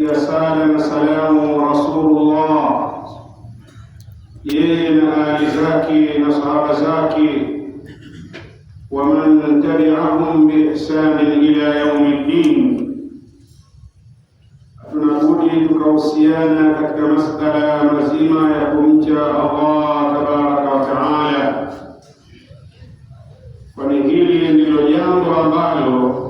ya sala na salamu Rasulullah, yeye na ali zake na sahaba zake, wa man tabi'ahum bi ihsanin ila yaumiddin. Tunabudi tukahusiana katika masala mazima ya kumcha Allah tabaraka wa taala, kwani hili ndilo jambo ambalo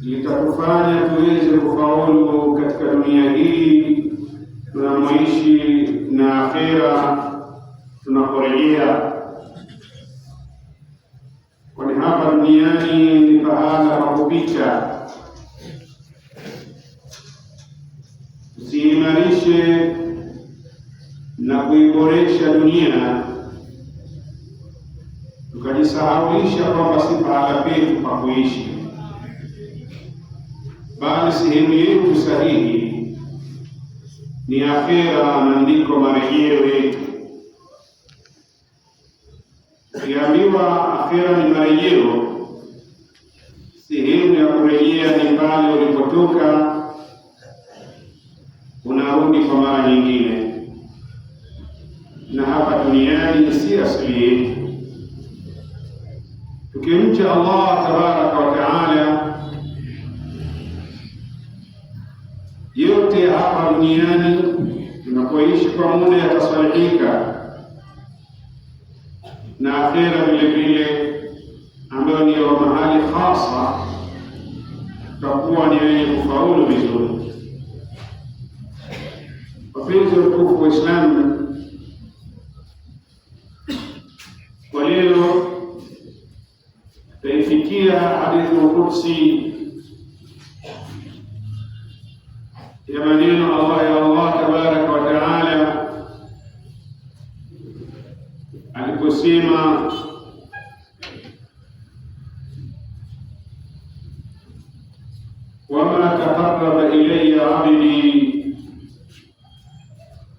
litatufanya tuweze kufaulu katika dunia hii tunamoishi na akhera tunaporejea, kwani hapa duniani ni pahala pa kupita. Tusiimarishe na kuiboresha dunia tukajisahaulisha kwamba si pahala petu pa kuishi, bali sehemu yetu sahihi ni akhera na ndiko marejeo yetu. Ukiambiwa akhera ni marejeo, sehemu ya kurejea ni pale ulipotoka, unarudi kwa mara nyingine, na hapa duniani si asili yetu. Tukimcha Allah tabaraka wa taala, yote hapa duniani tunapoishi kwa muda yatasalihika, na akhera vile vile ambayo ni wa mahali hasa, tutakuwa ni wenye kufaulu vizuri. Wapenzi watukufu wa Islamu, kwa leo tutaifikia hadithi al-Qudsi ya maneno Allah tabaraka wa taala aliposema, wama taqarraba ilayya abdi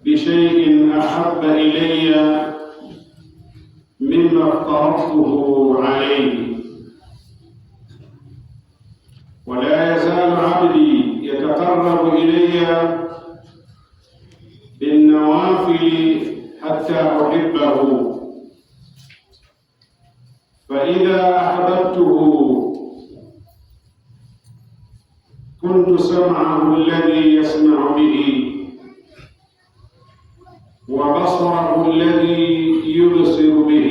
bishay'in ahabba ilayya mimma aftaradtuhu alayhi wa la yazalu abdi يتقرب إلي بالنوافل حتى أحبه، فإذا أحببته كنت سمعه الذي يسمع به، وبصره الذي يبصر به،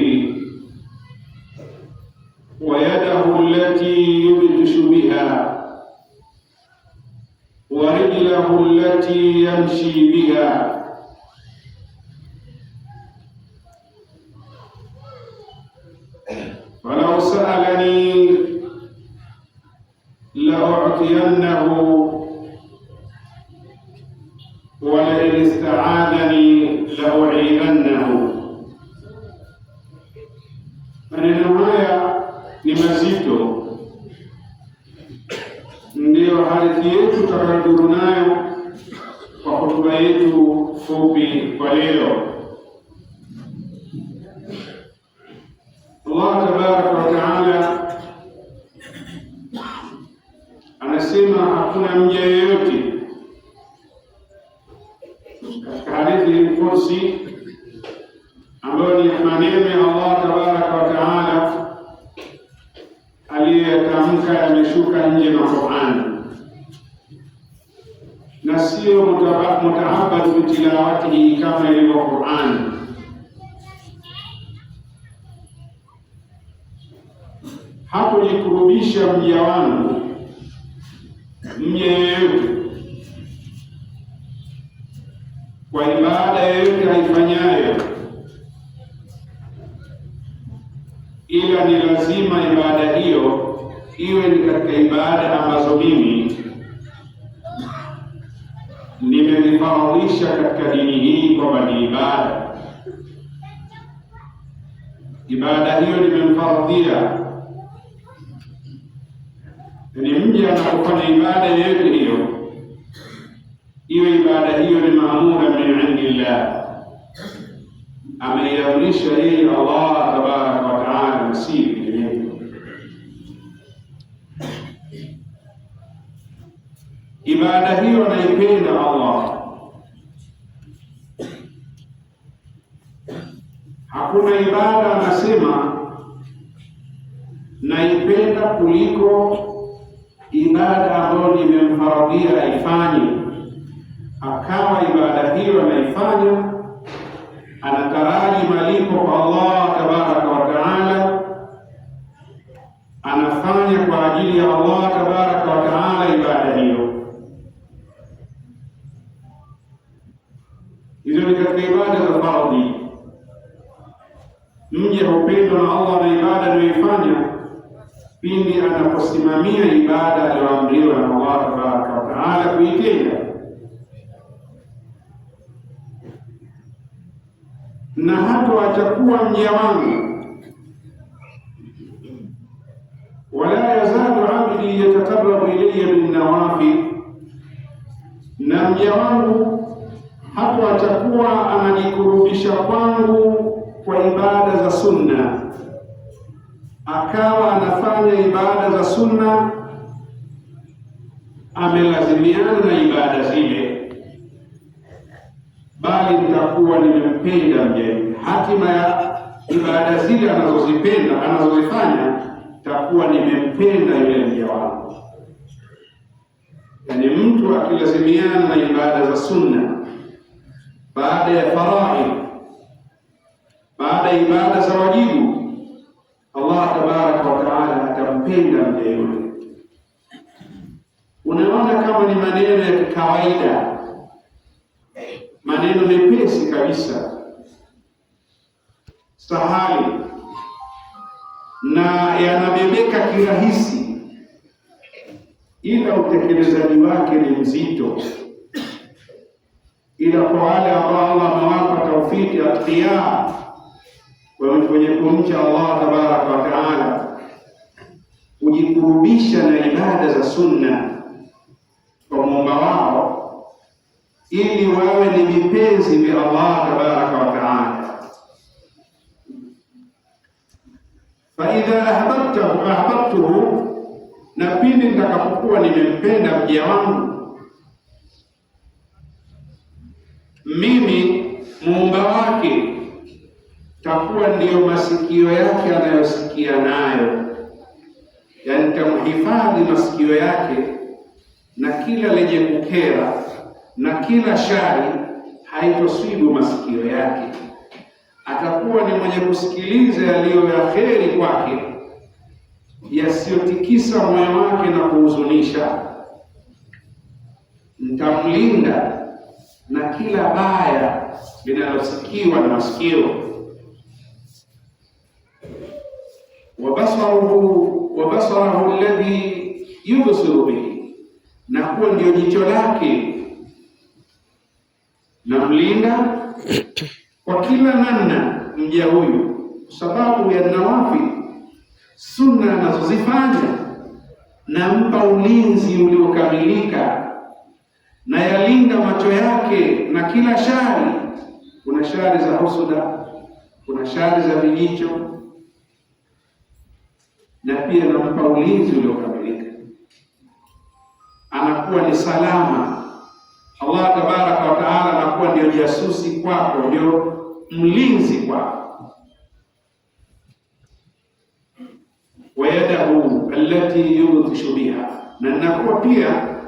ويده التي يبطش بها، ورجله التي يمشي بها، فلو سألني لأعطينه، ولئن استعاذني لأعيذنه. Maneno haya ni mazito, ndiyo hadithi yetu tutakayoduru nayo kwa hotuba yetu fupi kwa leo. Allah tabaraka wa taala anasema hakuna mja yeyote, katika hadithi al-Qudsi ambayo ni maneno ya Allah tabaraka wa taala aliyetamka yameshuka nje na Qur'an, na sio mutaabadu bitilawatihi kama ilivyo Qur'an. Hakujikurubisha mja wangu, mja yeyote, kwa ibada yoyote haifanyayo, ila ni lazima ibada hiyo iwe ni katika ibada ambazo mimi nimezifaradhisha katika dini hii kwamba ni ibada. Ibada hiyo nimemfaradhia, ni mja anapofanya ibada yoyote hiyo, iwe ibada hiyo ni maamura min indillah, ameiamrisha yeye Allah tabaraka wa taala, si vinginevyo. ibada hiyo anaipenda Allah. Hakuna ibada anasema naipenda kuliko ibada ambayo nimemfaradhia aifanye, akawa ibada hiyo anaifanya, anataraji malipo kwa Allah tabaraka wa taala, anafanya kwa ajili ya Allah tabaraka wa taala ibada hiyo. Hizo ni katika ibada za fardhi. Mja hupendwa na Allah na ibada anayoifanya pindi anaposimamia ibada aliyoamriwa na Allah tabaraka wa taala kuitenda. Na hata atakuwa mja wangu, wala yazalu abdi yataqarrabu ilayya bin nawafil, na mja wangu hata atakuwa anajikurubisha kwangu kwa ibada za sunna, akawa anafanya ibada za sunna, amelazimiana na ibada zile, bali nitakuwa nimempenda mja. Hatima ya ibada zile anazozipenda anazozifanya, takuwa nimempenda yule mja wangu. Yani mtu akilazimiana na ibada za sunna baada ya faraidh, baada ya ibada za wajibu, Allah tabaraka wa taala atampenda mja yule. Unaona kama ni maneno ya kawaida, maneno mepesi kabisa, sahali na yanabebeka kirahisi, ila utekelezaji wake ni mzito. Ila kwa wale ambao Allah amewapa taufiki atqiya, wenye kumcha Allah tabaraka wa taala, kujikurubisha na ibada za sunna kwa Muumba wao, ili wawe ni vipenzi vya Allah tabaraka wa taala. Fa idha ahbabtuhu, na pindi nitakapokuwa nimempenda mja wangu, mimi Muumba wake takuwa ndiyo masikio yake anayosikia nayo, yani tamhifadhi masikio yake na kila lenye kukera na kila shari haitosibu masikio yake. Atakuwa ni mwenye kusikiliza yaliyo ya kheri kwake, yasiyotikisa moyo wake na kuhuzunisha. Nitamlinda na kila baya linalosikiwa na masikio. Wabasarahu alladhi yubsiru bihi, na kuwa ndio jicho lake. Namlinda kwa kila namna mja huyu, sababu ya nawafi sunna anazozifanya, nampa ulinzi uliokamilika, na yalinda macho yake na kila shari. Kuna shari za husuda, kuna shari za vijicho, na pia nampa ulinzi uliokamilika, anakuwa ni salama. Allah tabaraka wa taala anakuwa ndio jasusi kwako, ndio mlinzi kwako. Wa yadahu allati yubtishu biha, na nakuwa pia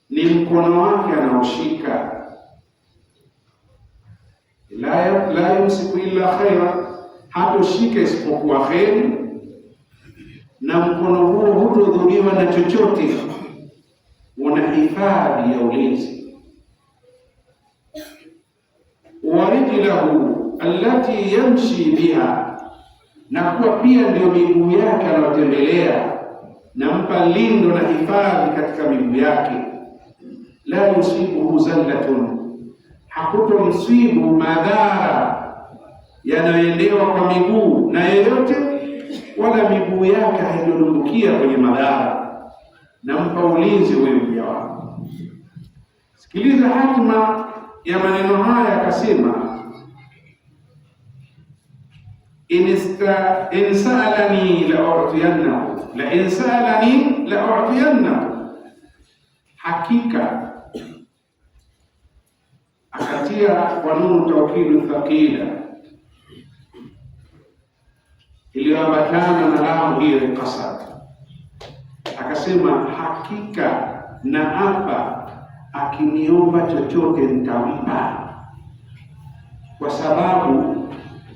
ni mkono wake anaoshika. La yumsiku illa khaira, hatoshika isipokuwa kheri, na mkono huo hutodhuriwa na chochote, una hifadhi ya ulinzi. Wa rijlahu allati yamshi biha, na kuwa pia ndio miguu yake anayotembelea, nampa lindo na hifadhi katika miguu yake. La yusibuhu zallatun, hakutomsibu madhara yanayoendewa kwa miguu na yeyote, wala miguu yake haidondokea kwenye madhara. Nampa ulinzi huyo mja wangu. Sikiliza hatima ya maneno haya, akasema in sa'alani la u'tiyannahu, la in sa'alani la u'tiyannahu, hakika, akatia kwa nunu taukidu thaqila iliyoambatana na lamu hiyo qasad, akasema hakika na hapa akiniomba chochote nitampa, kwa sababu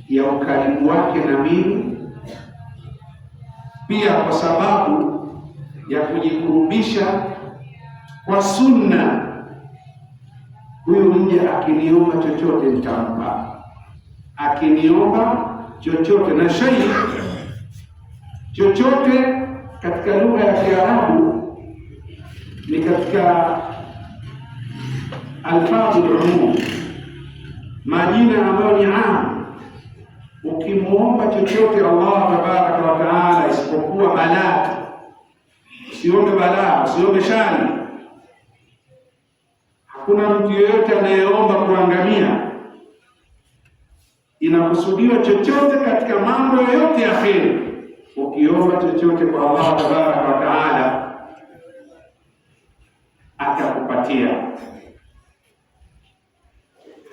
ya ukaribu wake na mimi, pia kwa sababu ya kujikurubisha kwa sunna. Huyu mja akiniomba chochote nitampa, akiniomba chochote. Na shay chochote katika lugha ya Kiarabu ni katika alfadhul umum, majina ambayo ni am. Ukimuomba chochote Allah tabaraka wa taala isipokuwa balaa, usiombe balaa, usiombe shari. Hakuna mtu yeyote anayeomba kuangamia. Inakusudiwa chochote katika mambo yoyote ya kheri. Ukiomba chochote kwa Allah tabaraka wa taala atakupatia.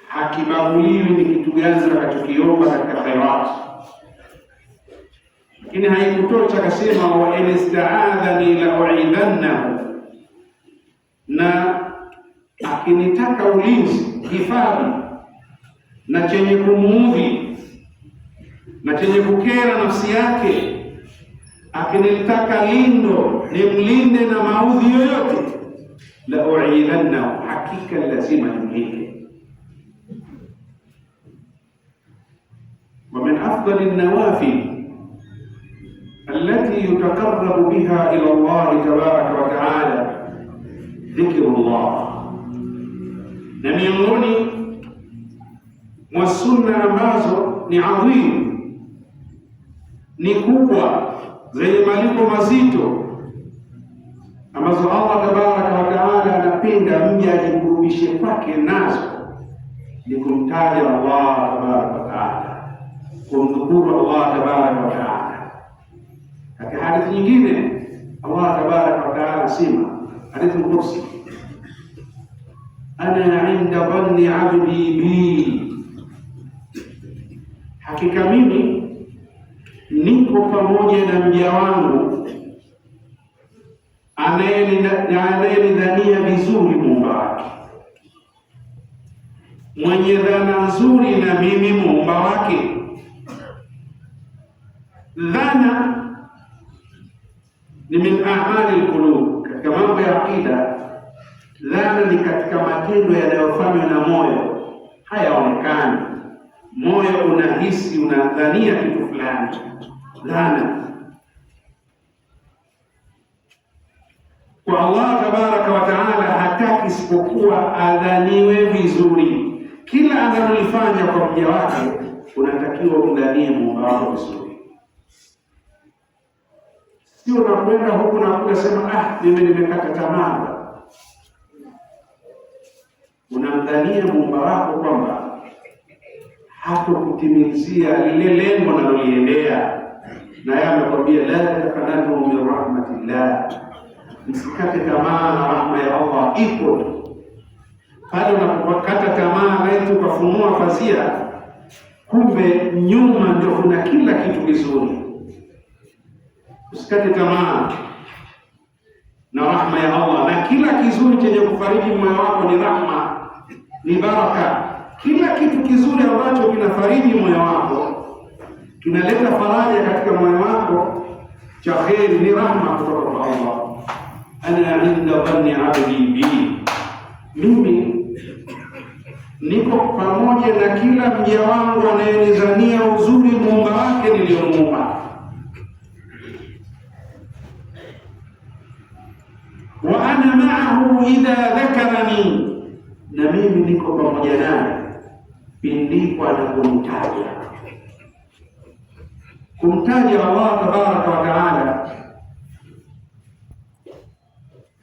Hakibaguliwi ni kitu gani utakachokiomba katika khairat. Lakini haikutosha, akasema wa in ista'adhani la u'idhannahu, na akinitaka ulinzi, hifadhi na chenye kumuudhi na chenye kukera nafsi yake, akinitaka lindo nimlinde na maudhi yoyote, la u'idhannahu, hakika lazima nimlinde. ومن أفضل النوافل التي يتقرب بها إلى الله تبارك وتعالى ذكر الله. na miongoni mwa sunna ambazo ni adhimu, ni kubwa, zenye malipo mazito, ambazo Allah tabaraka wa taala anapenda mja ajikurubishe kwake nazo, ni kumtaja Allah tabaraka wa taala, kumdhukuru Allah tabaraka wa taala. Katika hadithi nyingine Allah tabaraka wa taala asema, hadithi kursi, ana inda dhanni abdi bi, hakika mimi niko pamoja na mja wangu anayenidhania vizuri Muumba wake, mwenye dhana nzuri na mimi Muumba wake. Dhana ni min a'mali al-qulub, katika mambo ya akida. Dhana ni katika matendo yanayofanywa na moyo, hayaonekani. Moyo unahisi, unadhania kitu fulani. Dhana kwa Allah tabaraka wa taala hataki isipokuwa adhaniwe vizuri. Kila analolifanya kwa mja wake unatakiwa umdhanie Muumba wako vizuri. Sio unakwenda huku na kusema mimi nimekata tamaa. Unamdhania Muumba wako kwamba hatokutimizia lile lengo analoliendea, na yeye anakwambia la taqnatu min rahmatillah, msikate tamaa na rahma ya Allah. Ipo pale unapokata tamaa na ukafunua fazia, kumbe nyuma ndio kuna kila kitu kizuri. Usikate tamaa na rahma ya Allah, na kila kizuri chenye kufariji moyo wako ni rahma, ni baraka. Kila kitu kizuri ambacho kinafariji moyo wako, kinaleta faraja katika moyo wako, cha kheri, ni rahma kutoka kwa Allah. Ana inda dhanni abdi bi, mimi niko pamoja na kila mja wangu anayenizania uzuri Muumba wake niliyomuumba. Wa ana ma'ahu idha dhakarani, na mimi niko pamoja naye pindipo anaponitaja. Kumtaja Allah tabaraka wa taala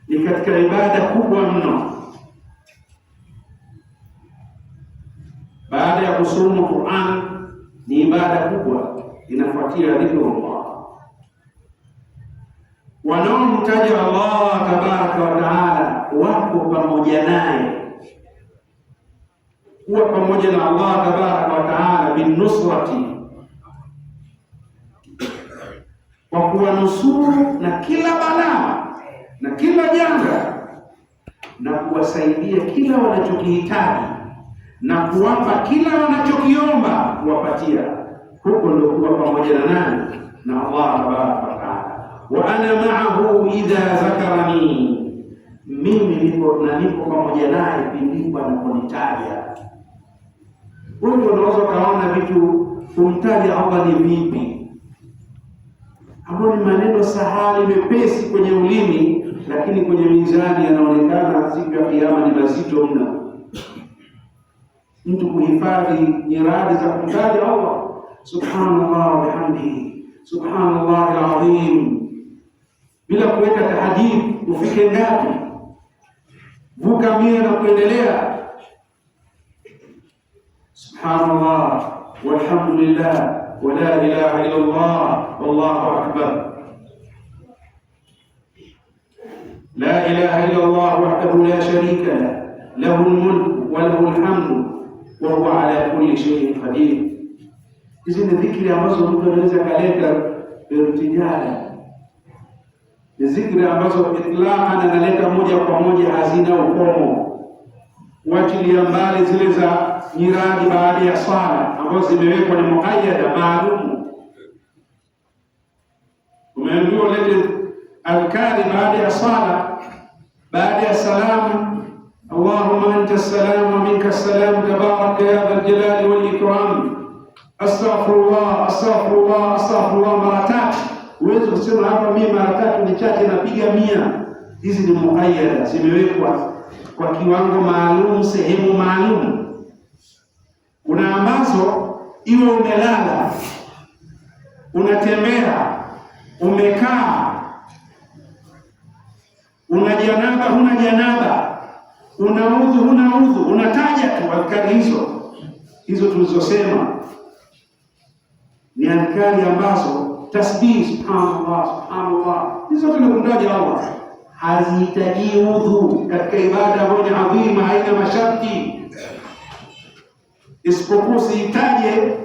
ni katika ibada kubwa mno. Baada ya kusoma Qur'an ni ibada kubwa, inafuatia dhikrullah. Wanaomtaja Allah tabaraka wa taala wako pamoja naye, kuwa pamoja na Allah tabaraka wa taala binusrati, kwa kuwanusuru na kila balaa na kila janga, na kuwasaidia kila wanachokihitaji na kuwapa kila wanachokiomba kuwapatia. Huko ndio kuwa pamoja na nani? Na Allah tabaraka wa taala. Wa ana ma'ahu idha dhakarani, mimi nipo pamoja naye pindi anaponitaja. Wewe unaweza kaona vitu kumtaja Allah ni vipi, ambao ni maneno sahali mepesi kwenye ulimi, lakini kwenye mizani yanaonekana siku ya Kiyama ni mazito mno. Mtu kuhifadhi nyiradi za kumtaja Allah, subhanallah wa bihamdihi, subhanallah alazim, bila kuweka tahadid, ufike ngapi? Vuka 100 na kuendelea. Subhanallah walhamdulillah wa la ilaha illa Allah wallahu akbar. La ilaha illa Allah wahdahu la sharika lahu, lahu al-mulku wa lahu al-hamdu wa huwa ala kulli shay'in qadir. Hizi ni dhikri ambazo mtu anaweza kaleta irtijala, ni zikri ambazo itlaqan analeta moja kwa moja, hazina ukomo. Wachilia mbali zile za nyiradi baada ya swala ambazo zimewekwa ni muayyada maalum. Umeambiwa lete adhkari baada ya swala, baada ya salamu, Allahumma anta as-salam wa minka as-salam tabaraka ya dhal jalali wal ikram, astaghfirullah astaghfirullah astaghfirullah mara 3. Uweze kusema hapa mimi mara 3 ni chache, napiga 100. Hizi ni muayyada, zimewekwa kwa kiwango maalum, sehemu maalum. Kuna ambazo iwe umelala, unatembea, umekaa, una janaba, huna janaba, una udhu, huna udhu, unataja tu adhkari hizo tulizosema. Ni adhkari ambazo tasbih, subhanallah subhanallah, hizo tunakumtaja Allah, hazihitaji udhu katika ibada ambayo ni adhima, haina masharti, isipokuwa sihitaje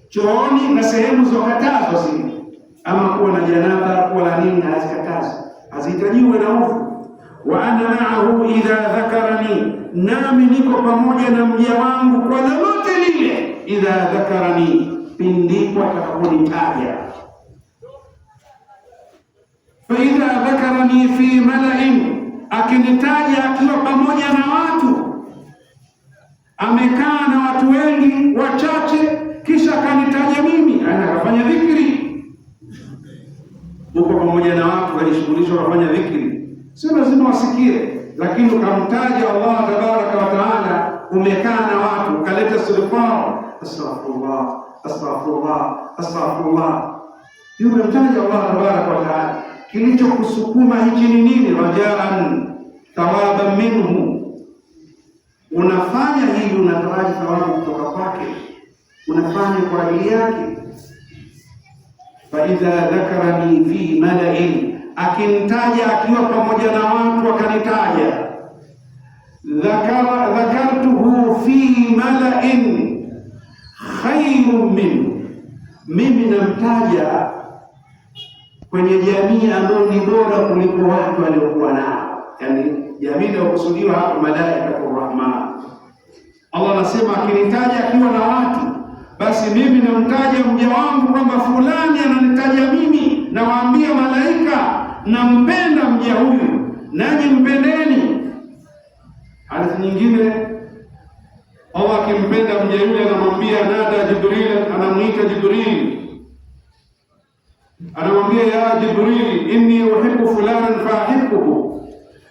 chooni na sehemu zokatazwa zile, ama kuwa na janaba, kuwa na nini, hazikatazwi, hazihitajiwe na udhu. Wa ana ma'ahu idha dhakarani, nami niko pamoja na mja wangu kwa lolote lile, idha dhakarani, pindipo atakaponitaja. Fa idha dhakarani fi mala'in, akinitaja akiwa pamoja na watu, amekaa na watu wengi wachache, kisha akanitaja mimi, anafanya dhikri. Uko pamoja na watu walishughulisha kufanya dhikri, sio lazima wasikie, lakini ukamtaja Allah tabaraka wa taala, umekaa na watu, ukaleta istighfar, astaghfirullah astaghfirullah astaghfirullah, yule mtaja Allah tabaraka wa taala. Kilichokusukuma hichi ni nini? Rajaan thawaban minhu, unafanya hivi, unataraji thawabu kutoka kwake, unafanya kwa ajili yake. Fa idha dhakarani fi mala'in, akinitaja akiwa pamoja na watu, akanitaja, dhakartuhu fi mala'in khairun minhu, mimi namtaja kwenye jamii ambayo ni bora kuliko watu waliokuwa nao. Yani jamii inayokusudiwa hapo malaikatur rahman. Allah anasema akinitaja akiwa na watu, basi mimi namtaja mja wangu kwamba fulani ananitaja mimi, na waambia malaika nampenda mja huyu, nanyi mpendeni. Hadithi nyingine, Allah akimpenda mja yule anamwambia, nada Jibril, anamuita Jibril, anamwambia ya Jibril, inni uhibbu fulanan fahibbuhu,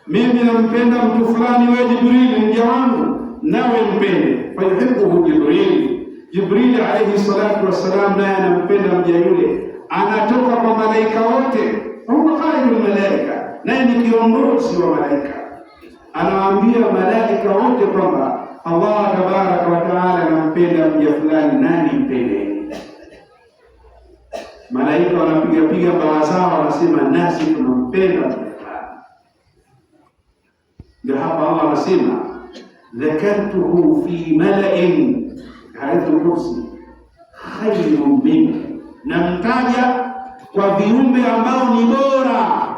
mimi nampenda mtu fulani, wewe Jibril mja wangu nawe mpende. Fayuhibbuhu Jibril, Jibril alayhi salatu wassalam naye anampenda mja yule, anatoka kwa malaika wote, huwa khairul malaika, naye ni kiongozi wa malaika, anawaambia malaika wote kwamba Allah tabaraka wa taala anampenda mja fulani, nani mpende. Malaika wanapiga piga bawa zao, wanasema nasi tunampenda. Ndio hapa Allah anasema dhakartuhu fi mala'in, hadithul kursi, khayrun min, namtaja kwa viumbe ambao ni bora,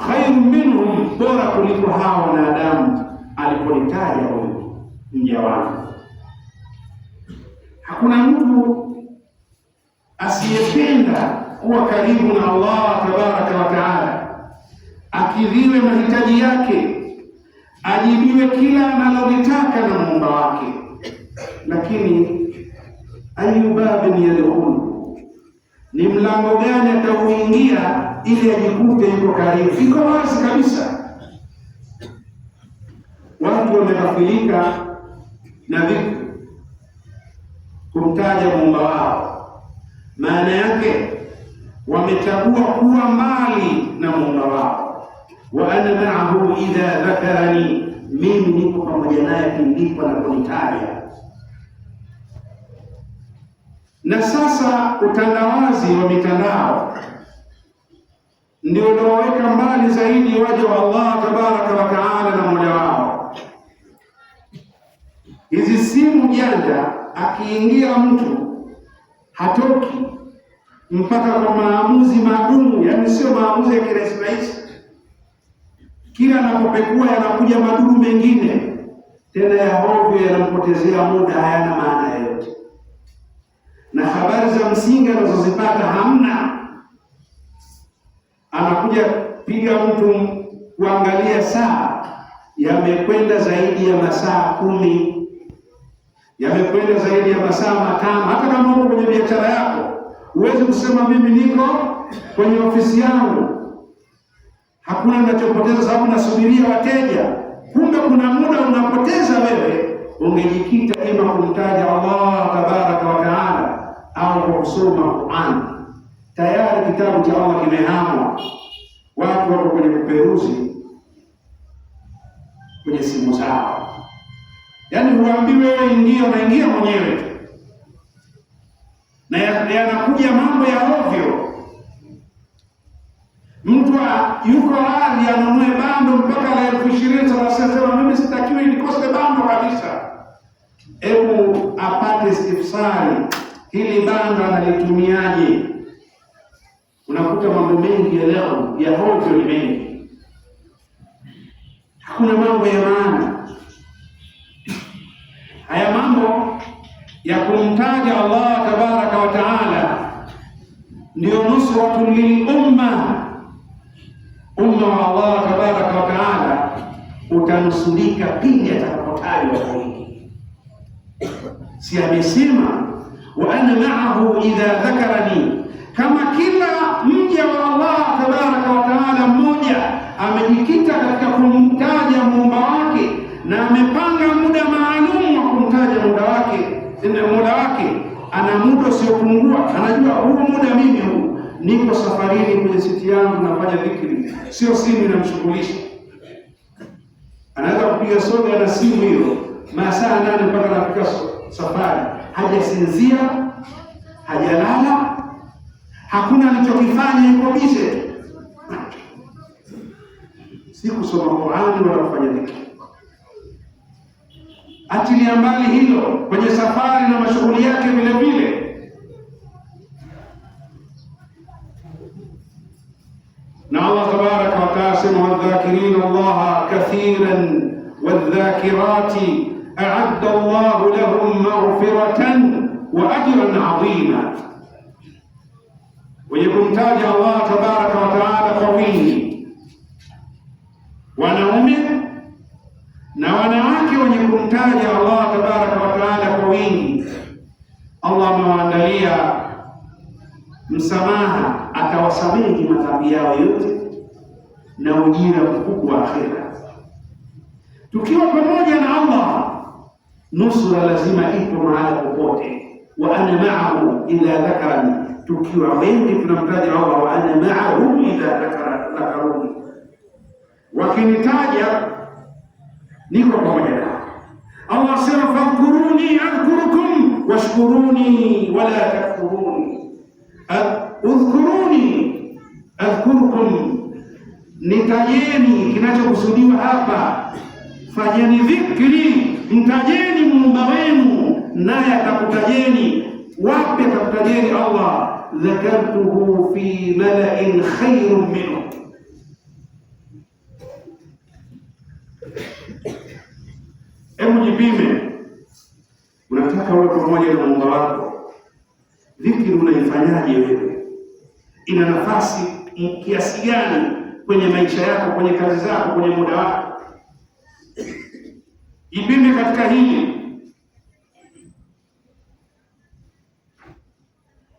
khayrun minhum, bora kuliko hao wanadamu aliponitaja huyu mja wangu. Hakuna mtu asiyependa kuwa karibu na Allah tabaraka wa taala, akidhiwe mahitaji yake, ajibiwe kila analolitaka na Muumba wake. Lakini ayu babin yadkhulu, ni mlango gani atauingia ili ajikute yuko karibu? Iko wazi kabisa. Watu wameghafilika na dhikri, kumtaja Muumba wao. Maana yake wamechagua kuwa mbali na Muumba wao. Wa ana ma'ahu idha dhakarani, mimi niko pamoja naye pindipo anaponitaja. Na sasa utandawazi wa mitandao ndio unaoweka mbali zaidi waja wa Allah tabaraka wa taala na Mola wao. Hizi simu janja, akiingia mtu hatoki mpaka kwa maamuzi magumu, yaani sio maamuzi ya kirahisi rahisi. Kila anapopekua yanakuja madudu mengine tena ya hovyo, yanampotezea muda, hayana maana yoyote, na habari za msingi anazozipata hamna. Anakuja piga mtu kuangalia saa, yamekwenda zaidi ya masaa 10, yamekwenda zaidi ya masaa 5. Hata kama uko kwenye biashara yako, huwezi kusema mimi niko kwenye ofisi yangu hakuna ninachopoteza sababu nasubiria wateja. Kumbe kuna muda unapoteza wewe, ungejikita ima kumtaja Allah tabaraka wa taala au kwa kusoma Qur'an. Tayari kitabu cha Allah kimehamwa, watu wako kwenye kuperuzi kwenye simu zao. Yaani huambiwi wewe ingia, unaingia mwenyewe na yanakuja mambo ya ovyo. Mtu yuko radhi anunue bando mpaka la 20,000, sasa mimi sitakiwi nikose bando kabisa. Hebu apate istifsari, hili bando analitumiaje? Unakuta mambo mengi ya leo ya ovyo ni mengi, hakuna mambo ya maana. Haya mambo ya kumtaja Allah tabaraka wa taala ndio nusratun lil umma wa Allah tabaraka wa taala utanusurika pindi atakapotajwa kwa wingi. Si amesema wa ana ma'ahu idha dhakarani, kama kila mja wa Allah tabaraka wa taala mmoja amejikita katika kumtaja Muumba wake na amepanga muda maalum wa kumtaja Mola wake, ana muda usiopungua. Anajua huu muda mimi huu niko safarini kwenye siti yangu nafanya dhikri, sio simu inamshughulisha. Anaweza kupiga soga na simu hiyo masaa 8 mpaka anafika safari, hajasinzia, hajalala, hakuna alichokifanya, yuko bize. Si kusoma Qur'ani wala kufanya dhikri. Achilia mbali hilo, kwenye safari na mashughuli yake vile vile. Na Allah tabaraka wa taala sema wadhakirina Allah kathiran wadhakirati a'adda Allah lahum maghfiratan wa ajran 'azima. Wenye kumtaja Allah tabaraka wa taala kwa wingi, wanaume na wanawake wenye kumtaja Allah tabaraka wa taala kwa wingi, Allah amewaandalia msamaha, atawasamehe madhambi yao yote na ujira mkubwa akhera. Tukiwa pamoja na Allah, nusura lazima ipo mahali popote. Wa ana ma'ahu idha dhakarani, tukiwa wengi tunamtaja Allah, wa ana ma'ahu idha dhakaruni, wakinitaja niko pamoja nao. Allah sema fadhkuruni adhkurukum washkuruni wala takfuruni. Udhkuruni adhkurukum, nitajeni. Kinachokusudiwa hapa, fanyeni dhikri, mtajeni muumba wenu, naye atakutajeni. Wapi atakutajeni Allah? Dhakartuhu fi mala'in khairun minhu. Hebu jipime, unataka uwe pamoja na muumba wako, dhikri unaifanyaje wewe? Ina nafasi kiasi gani kwenye maisha yako, kwenye kazi zako, kwenye muda wako? Jipime katika hili.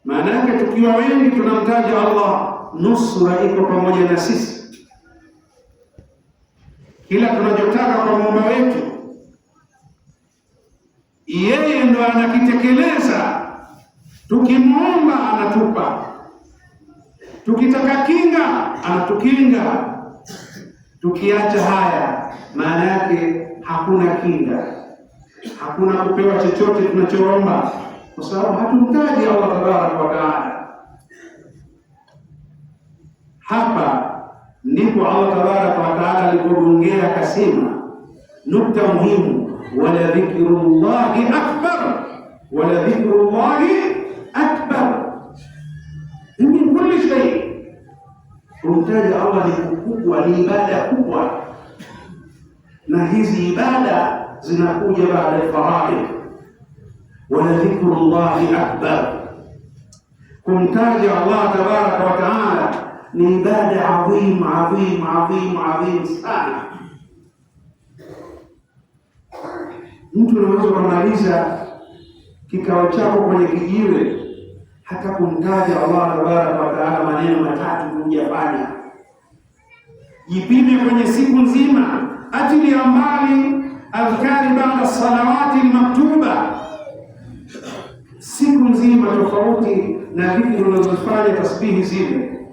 Maana yake tukiwa wengi tunamtaja Allah, nusura iko pamoja na sisi. Kila tunachotaka kwa muumba wetu, yeye ndo anakitekeleza. Tukimwomba anatupa, tukitaka kinga anatukinga. Tukiacha haya, maana yake hakuna kinga, hakuna kupewa chochote tunachoomba, kwa sababu hatumtaji Allah tabaraka wa taala. Hapa ndipo Allah tabaraka wa taala alipoongea akasema nukta muhimu, wala dhikrullahi akbar, wala dhikrullahi akbar min kulli shay. Kumtaja Allah ni kubwa, ni ibada kubwa, na hizi ibada zinakuja baada ya faraidh. Wala dhikrullahi akbar, kumtaja Allah tabaraka wa taala ni ibada adhim adhim adhim adhim sana. Mtu anaweza kumaliza kikao chako kwenye kijiwe, hata kumtaja Allah tabaraka wa taala maneno matatu hujafanya. Jipime kwenye siku nzima, atilia mbali adhkari baada salawati maktuba, siku nzima tofauti na dhikri unazofanya, tasbihi zile,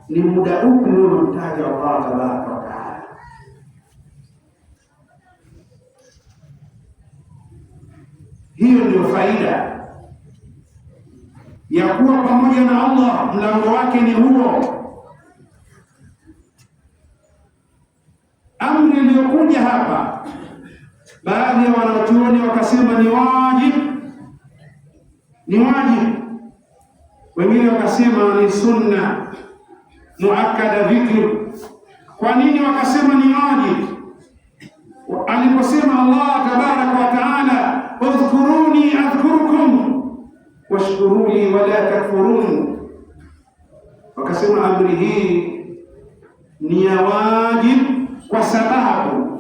ni muda upi unamtaja Allah tabaraka wa taala? Hiyo ndio faida ya kuwa pamoja na Allah. Mlango wake ni huo. Amri iliyokuja hapa, baadhi ya wanachuoni wakasema ni wajibu, ni wajibu. Wengine wakasema ni sunna muakkada dhikri. Kwa nini wakasema ni wajibu? Aliposema Allah tabaraka wa taala, udhkuruni adhkurukum washkuruni wala takfurun, wakasema amri hii ni ya wajibu kwa sababu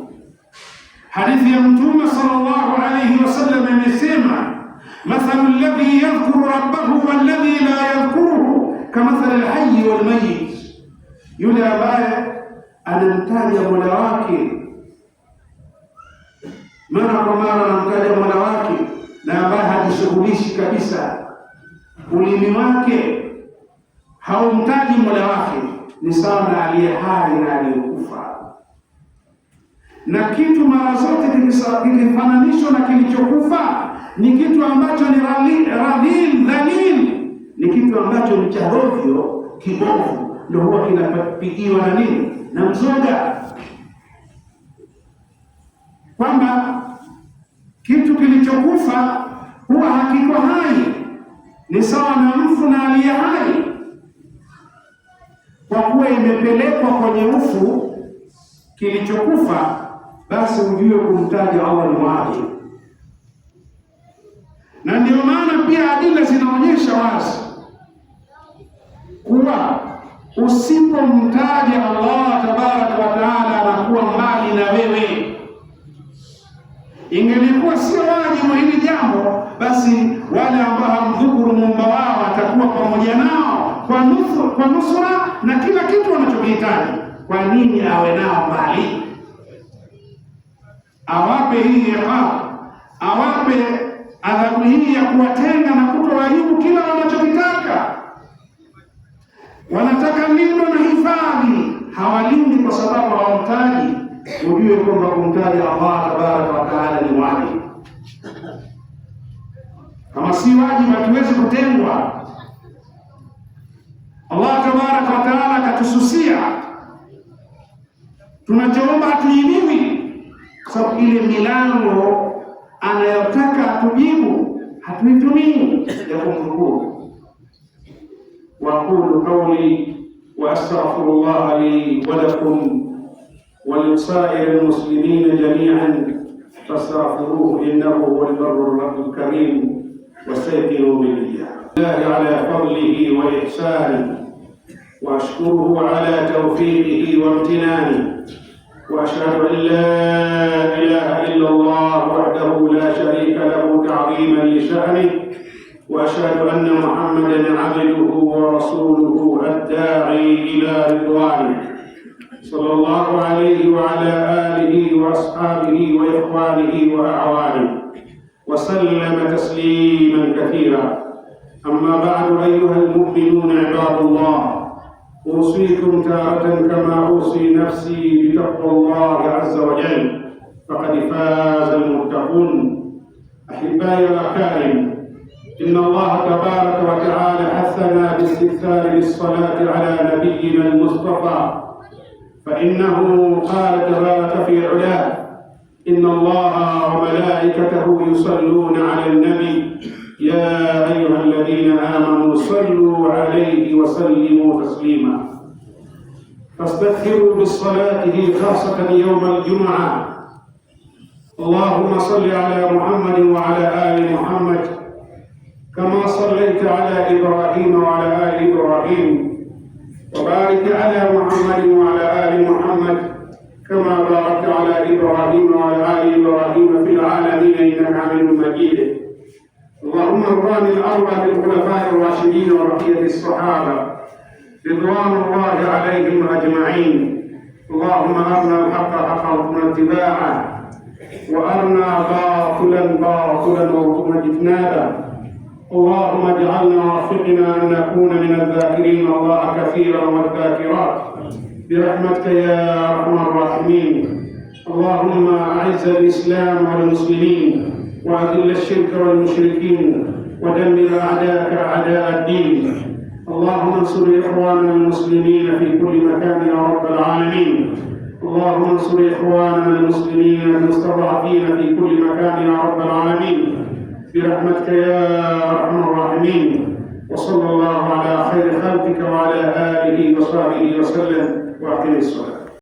hadithi ya Mtume sallallahu alayhi wasallam imesema, mathalu alladhi yadhkuru rabbahu walladhi la yadhkuruhu kamathali alhayy walmayyit, yule ambaye anamtaja Mola wake mara kwa mara, anamtaja Mola wake na ambaye hajishughulishi kabisa, ulimi wake haumtaji Mola wake, ni sawa na aliye hai na aliyekufa. Na kitu mara zote kikifananishwa na kilichokufa ni kitu ambacho ni radhil dhalil, ni kitu ambacho ni cha hovyo, kibovu, ndio huwa kinapigiwa na nini? Na mzoga. Kwamba kitu kilichokufa huwa hakiko hai, ni sawa na mfu na aliye hai. Kwa kuwa imepelekwa kwenye ufu kilichokufa, basi ujue kumtaja Allah ni wajibu. Na ndio maana pia adila zinaonyesha wazi kuwa usipomtaja Allah tabaraka wa taala anakuwa mbali na wewe. Ingelikuwa sio wajibu hili jambo, basi wale ambao hamdhukuru muumba wao atakuwa pamoja nao kwa nusura na kila kitu wanachokihitaji. Kwa nini awe nao mbali? Awape hii iqab, awape adhabu hii ya kuwatenga na kutowajibu kila wanachokitaka. Wanataka lindo na hifadhi, hawalindi kwa sababu hawamtaji. Ujue kwamba kumtaja Allah tabaraka wa taala ni wajibu. Kama si wajibu, hatuwezi kutengwa. Allah tabaraka wa taala akatususia tunachoomba hatujibiwi, kwa sababu ile milango anayotaka atujibu hatuitumii ya kumshukuru. Waqulu qawli wa astaghfirullah li wa lakum wa lisairil muslimina jami'an fastaghfiruhu innahu huwal barrul karim واستيقنوا بالله على فضله وإحسانه وأشكره على توفيقه وامتنانه وأشهد أن لا إله إلا الله وحده لا شريك له تعظيما لشأنه وأشهد أن محمدا عبده ورسوله الداعي إلى رضوانه صلى الله عليه وعلى آله وأصحابه وإخوانه وأعوانه وسلم تسليما كثيرا. أما بعد، أيها المؤمنون عباد الله، أوصيكم تارة كما أوصي نفسي بتقوى الله عز وجل، فقد فاز المتقون. أحبائي الأكارم، إن الله تبارك وتعالى حثنا باستكثار للصلاة على نبينا المصطفى، فإنه قال تبارك في علاه: إن الله وملائكته يصلون على النبي يا أيها الذين آمنوا صلوا عليه وسلموا تسليما. فاستكثروا بالصلاة خاصة يوم الجمعة. اللهم صل على محمد وعلى آل محمد كما صليت على إبراهيم وعلى آل إبراهيم، وبارك على محمد وعلى آل محمد كما باركت على إبراهيم وعلى آل إبراهيم في العالمين إنك حميد مجيد. اللهم ارض عن الأربعة الخلفاء الراشدين ورقية الصحابة رضوان الله عليهم أجمعين. اللهم أرنا الحق حقا وارزقنا اتباعه، وأرنا باطلا باطلا وارزقنا اجتنابه. اللهم اجعلنا وفقنا أن نكون من الذاكرين الله كثيرا والذاكرات برحمتك يا أرحم الراحمين. اللهم أعز الإسلام والمسلمين، وأذل الشرك والمشركين، ودمر أعداءك أعداء الدين. اللهم انصر إخواننا المسلمين في كل مكان يا رب العالمين. اللهم انصر إخواننا المسلمين المستضعفين في كل مكان يا رب العالمين برحمتك يا أرحم الراحمين. وصلى الله على خير خلقك وعلى آله وصحبه وسلم. وأقم الصلاة.